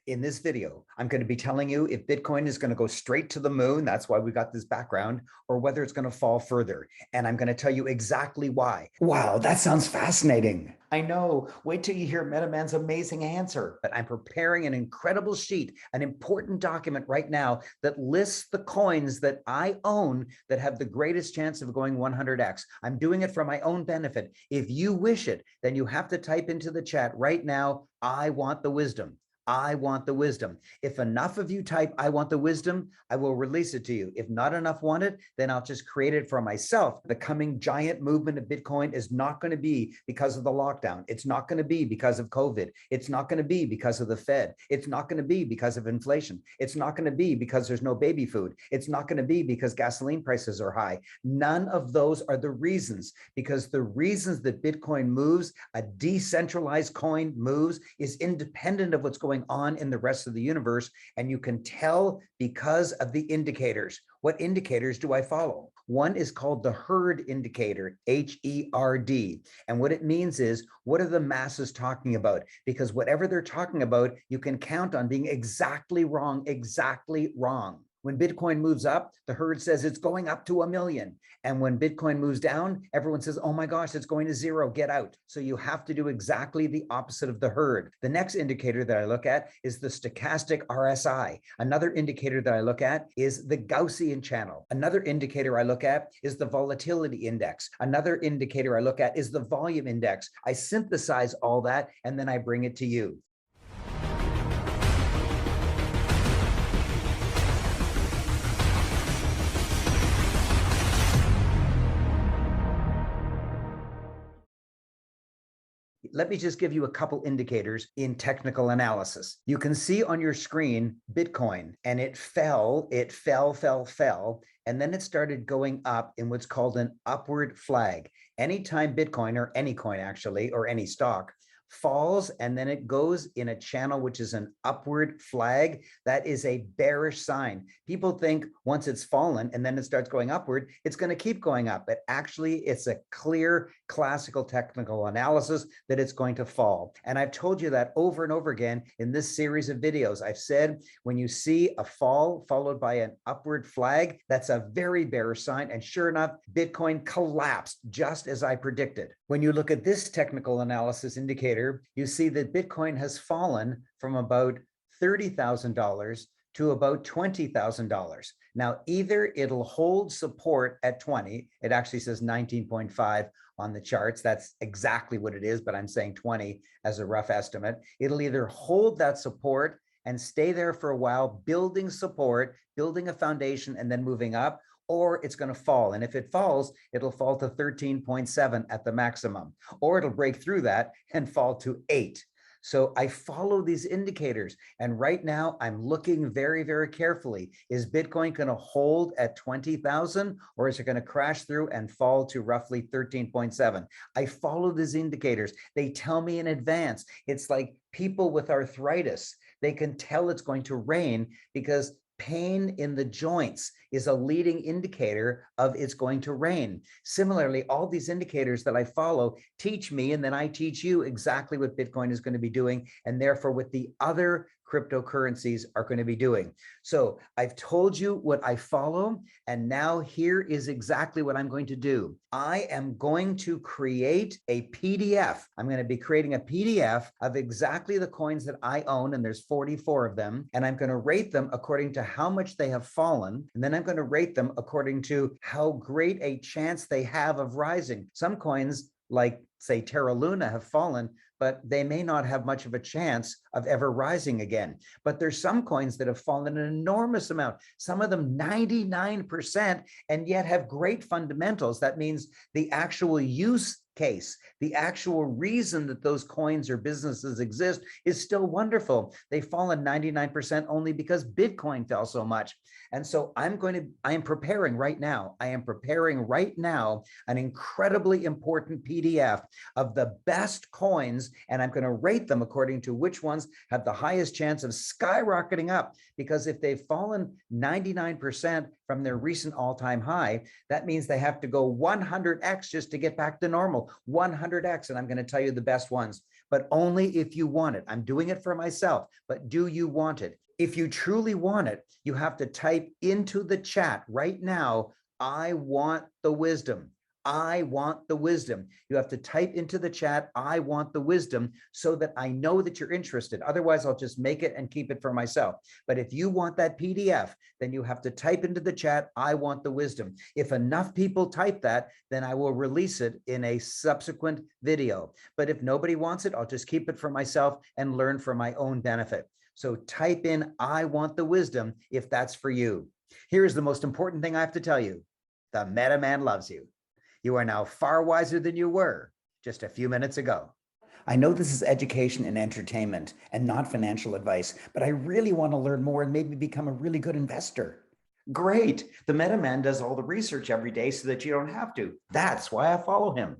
In this video, I'm going to be telling you if Bitcoin is going to go straight to the moon, that's why we got this background, or whether it's going to fall further. And I'm going to tell you exactly why. Wow, that sounds fascinating. I know. Wait till you hear MetaMan's amazing answer. But I'm preparing an incredible sheet, an important document right now that lists the coins that I own that have the greatest chance of going 100x. I'm doing it for my own benefit. If you wish it, then you have to type into the chat right now, I want the wisdom. I want the wisdom. If enough of you type, I want the wisdom, I will release it to you. If not enough want it, then I'll just create it for myself. The coming giant movement of Bitcoin is not going to be because of the lockdown. It's not going to be because of COVID. It's not going to be because of the Fed. It's not going to be because of inflation. It's not going to be because there's no baby food. It's not going to be because gasoline prices are high. None of those are the reasons, because the reasons that Bitcoin moves, a decentralized coin moves, is independent of what's going on in the rest of the universe. And you can tell because of the indicators. What indicators do I follow? One is called the herd indicator, HERD. And what it means is, what are the masses talking about? Because whatever they're talking about, you can count on being exactly wrong, exactly wrong. When Bitcoin moves up, the herd says it's going up to 1 million. And when Bitcoin moves down, everyone says, oh my gosh, it's going to 0, get out. So you have to do exactly the opposite of the herd. The next indicator that I look at is the stochastic RSI. Another indicator that I look at is the Gaussian channel. Another indicator I look at is the volatility index. Another indicator I look at is the volume index. I synthesize all that, and then I bring it to you. Let me just give you a couple indicators in technical analysis. You can see on your screen Bitcoin, and it fell, and then it started going up in what's called an upward flag. Anytime Bitcoin, or any coin actually, or any stock, falls and then it goes in a channel which is an upward flag, that is a bearish sign. People think once it's fallen and then it starts going upward, it's going to keep going up. But actually, it's a clear classical technical analysis that it's going to fall. And I've told you that over and over again in this series of videos. I've said when you see a fall followed by an upward flag, that's a very bearish sign. And sure enough, Bitcoin collapsed just as I predicted. When you look at this technical analysis indicator, you see that Bitcoin has fallen from about $30,000 to about $20,000. Now, either it'll hold support at 20, it actually says 19.5 on the charts. That's exactly what it is, but I'm saying 20 as a rough estimate. It'll either hold that support and stay there for a while, building support, building a foundation, and then moving up, or it's going to fall. And if it falls, it'll fall to 13.7 at the maximum, or it'll break through that and fall to 8. So I follow these indicators. And right now I'm looking very, very carefully. Is Bitcoin going to hold at 20,000, or is it going to crash through and fall to roughly 13.7? I follow these indicators. They tell me in advance. It's like people with arthritis. They can tell it's going to rain because pain in the joints is a leading indicator of it's going to rain. Similarly, all these indicators that I follow teach me, and then I teach you exactly what Bitcoin is going to be doing, and therefore what the other cryptocurrencies are going to be doing. So I've told you what I follow, and now here is exactly what I'm going to do. I am going to create a PDF. I'm going to be creating a PDF of exactly the coins that I own, and there's 44 of them, and I'm going to rate them according to how much they have fallen, and then I'm going to rate them according to how great a chance they have of rising. Some coins, like say Terra Luna, have fallen, but they may not have much of a chance of ever rising again. But there's some coins that have fallen an enormous amount, some of them 99%, and yet have great fundamentals. That means the actual use case, the actual reason that those coins or businesses exist is still wonderful. They've fallen 99% only because Bitcoin fell so much. And so I am preparing right now an incredibly important PDF of the best coins, and I'm going to rate them according to which ones have the highest chance of skyrocketing up. Because if they've fallen 99% from their recent all-time high, that means they have to go 100x just to get back to normal, 100x. And I'm going to tell you the best ones. but only if you want it. I'm doing it for myself, but do you want it? If you truly want it, you have to type into the chat right now, I want the wisdom. I want the wisdom. You have to type into the chat, I want the wisdom, so that I know that you're interested. Otherwise, I'll just make it and keep it for myself. But if you want that PDF, then you have to type into the chat, I want the wisdom. If enough people type that, then I will release it in a subsequent video. But if nobody wants it, I'll just keep it for myself and learn for my own benefit. So type in, I want the wisdom, if that's for you. Here's the most important thing I have to tell you. The Meta Man loves you. You are now far wiser than you were just a few minutes ago. I know this is education and entertainment and not financial advice, but I really want to learn more and maybe become a really good investor. Great. The Meta Man does all the research every day so that you don't have to. That's why I follow him.